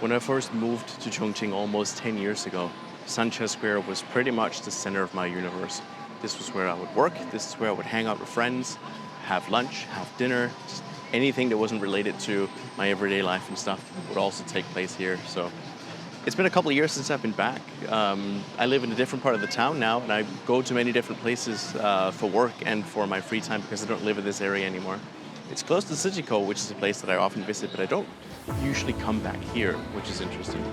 When I first moved to Chongqing almost 10 years ago, Sanchez Square was pretty much the center of my universe. This was where I would work, this is where I would hang out with friends, have lunch, have dinner, just anything that wasn't related to my everyday life and stuff would also take place here. So it's been a couple of years since I've been back. I live in a different part of the town now, and I go to many different places for work and for my free time because I don't live in this area anymore. It's close to Citico, which is a place that I often visit, but I don't usually come back here, which is interesting.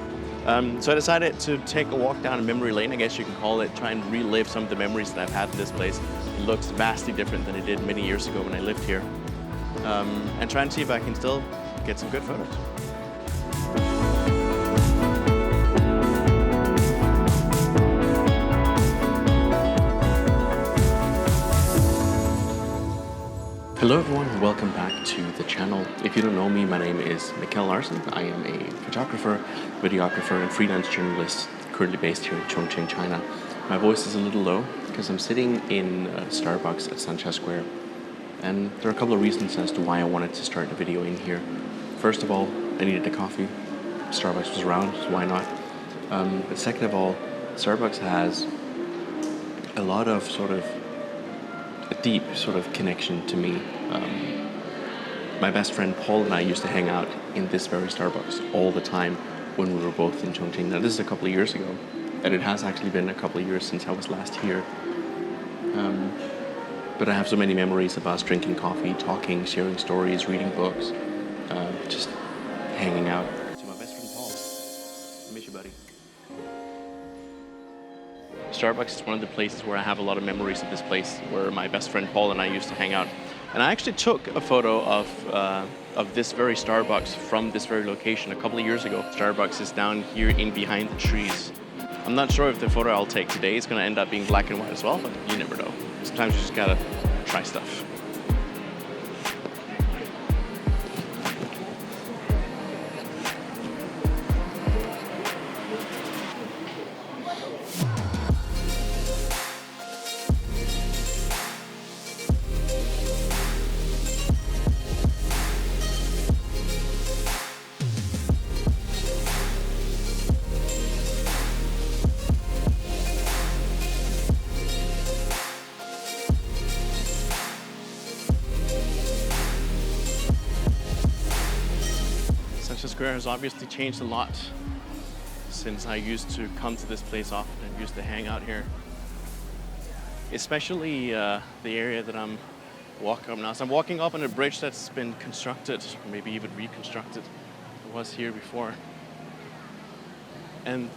So I decided to take a walk down a memory lane, I guess you can call it, try and relive some of the memories that I've had in this place. It looks vastly different than it did many years ago when I lived here. And try and see if I can still get some good photos. Hello everyone, and welcome back to the channel. If you don't know me, my name is Mikkel. I am a photographer, videographer, and freelance journalist currently based here in Chongqing, China. My voice is a little low because I'm sitting in Starbucks at Sanchez Square. And there are a couple of reasons as to why I wanted to start a video in here. First of all, I needed a coffee. Starbucks was around, so why not? But second of all, Starbucks has a lot of a deep sort of connection to me. My best friend Paul and I used to hang out in this very Starbucks all the time when we were both in Chongqing. Now this is a couple of years ago, and it has actually been a couple of years since I was last here. But I have so many memories of us drinking coffee, talking, sharing stories, reading books, just hanging out. To my best friend Paul. I miss you, buddy. Starbucks is one of the places where I have a lot of memories of this place, where my best friend Paul and I used to hang out. And I actually took a photo of this very Starbucks from this very location a couple of years ago. Starbucks is down here in behind the trees. I'm not sure if the photo I'll take today is going to end up being black and white as well, but you never know. Sometimes you just gotta try stuff. Sanchez Square has obviously changed a lot since I used to come to this place often and used to hang out here. Especially the area that I'm walking up now. So I'm walking up on a bridge that's been constructed, or maybe even reconstructed. It was here before. And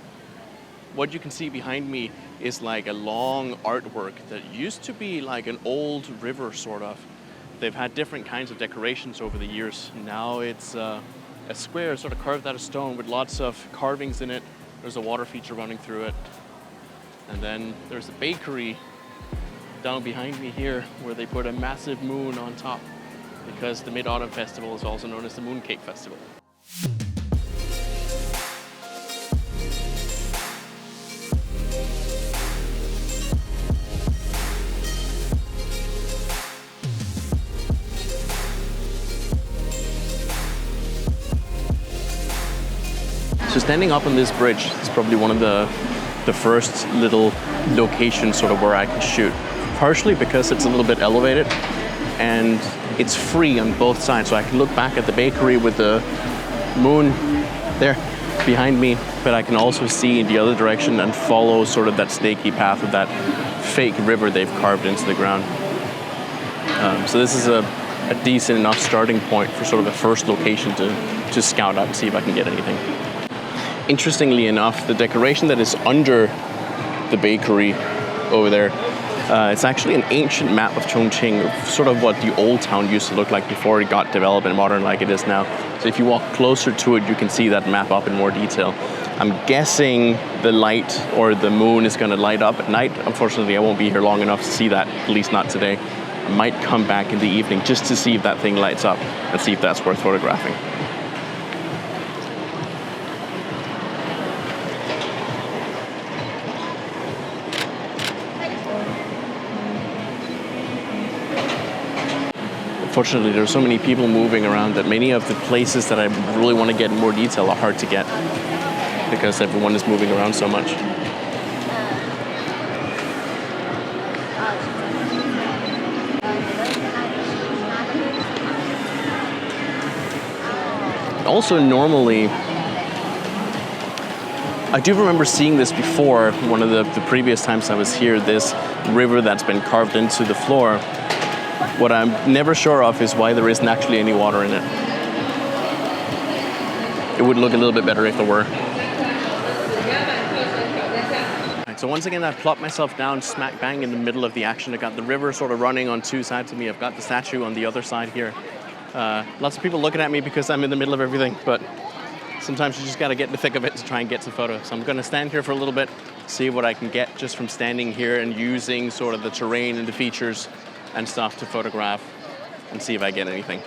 what you can see behind me is like a long artwork that used to be like an old river, sort of. They've had different kinds of decorations over the years. Now it's a square sort of carved out of stone with lots of carvings in it. There's a water feature running through it. And then there's a bakery down behind me here where they put a massive moon on top because the Mid-Autumn Festival is also known as the Mooncake Festival. So standing up on this bridge is probably one of the first little locations sort of where I can shoot. Partially because it's a little bit elevated and it's free on both sides. So I can look back at the bakery with the moon there behind me, but I can also see in the other direction and follow sort of that snaky path of that fake river they've carved into the ground. So this is a decent enough starting point for sort of the first location to scout out and see if I can get anything. Interestingly enough, the decoration that is under the bakery over there, it's actually an ancient map of Chongqing, sort of what the old town used to look like before it got developed and modern like it is now. So if you walk closer to it, you can see that map up in more detail. I'm guessing the light or the moon is going to light up at night. Unfortunately, I won't be here long enough to see that, at least not today. I might come back in the evening just to see if that thing lights up and see if that's worth photographing. Unfortunately, there are so many people moving around that many of the places that I really want to get in more detail are hard to get because everyone is moving around so much. Also, normally, I do remember seeing this before, one of the previous times I was here, this river that's been carved into the floor. What I'm never sure of is why there isn't actually any water in it. It would look a little bit better if there were. Right, so once again, I've plopped myself down smack bang in the middle of the action. I got the river sort of running on two sides of me. I've got the statue on the other side here. Lots of people looking at me because I'm in the middle of everything, but sometimes you just got to get in the thick of it to try and get some photos. So I'm going to stand here for a little bit, see what I can get just from standing here and using sort of the terrain and the features and stuff to photograph and see if I get anything.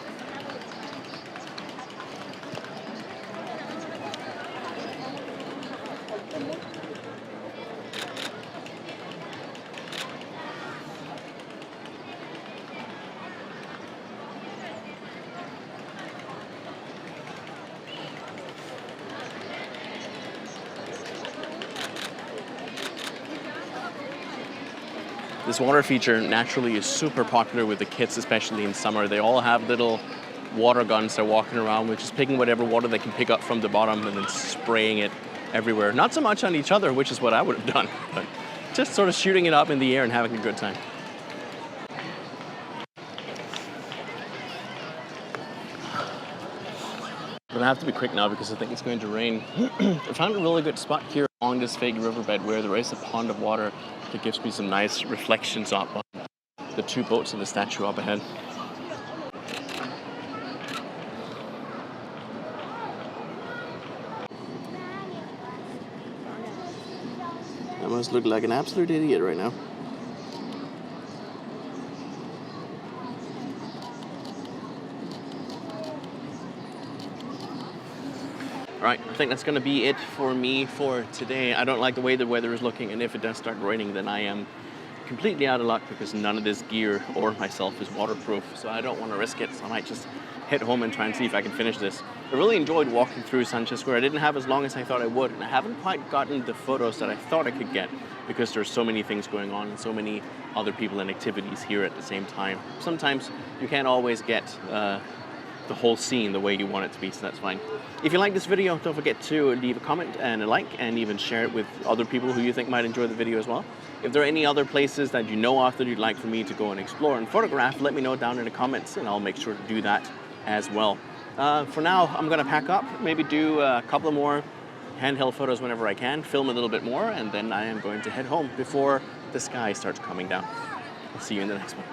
This water feature naturally is super popular with the kids, especially in summer. They all have little water guns they're walking around with, just picking whatever water they can pick up from the bottom and then spraying it everywhere. Not so much on each other, which is what I would have done, but just sort of shooting it up in the air and having a good time. I'm gonna have to be quick now because I think it's going to rain. I found a really good spot here along this fake riverbed where there is a pond of water that gives me some nice reflections up on the two boats and the statue up ahead. I must look like an absolute idiot right now. Right, I think that's going to be it for me for today. I don't like the way the weather is looking, and if it does start raining, then I am completely out of luck because none of this gear or myself is waterproof, so I don't want to risk it. So I might just head home and try and see if I can finish this. I really enjoyed walking through Sanchez Square. I didn't have as long as I thought I would, and I haven't quite gotten the photos that I thought I could get because there's so many things going on and so many other people and activities here at the same time. Sometimes you can't always get the whole scene the way you want it to be, so that's fine. If you like this video, don't forget to leave a comment and a like, and even share it with other people who you think might enjoy the video as well. If there are any other places that you know of that you'd like for me to go and explore and photograph, let me know down in the comments and I'll make sure to do that as well. For now, I'm gonna pack up, maybe do a couple of more handheld photos whenever I can, film a little bit more, and then I am going to head home before the sky starts coming down. I'll see you in the next one.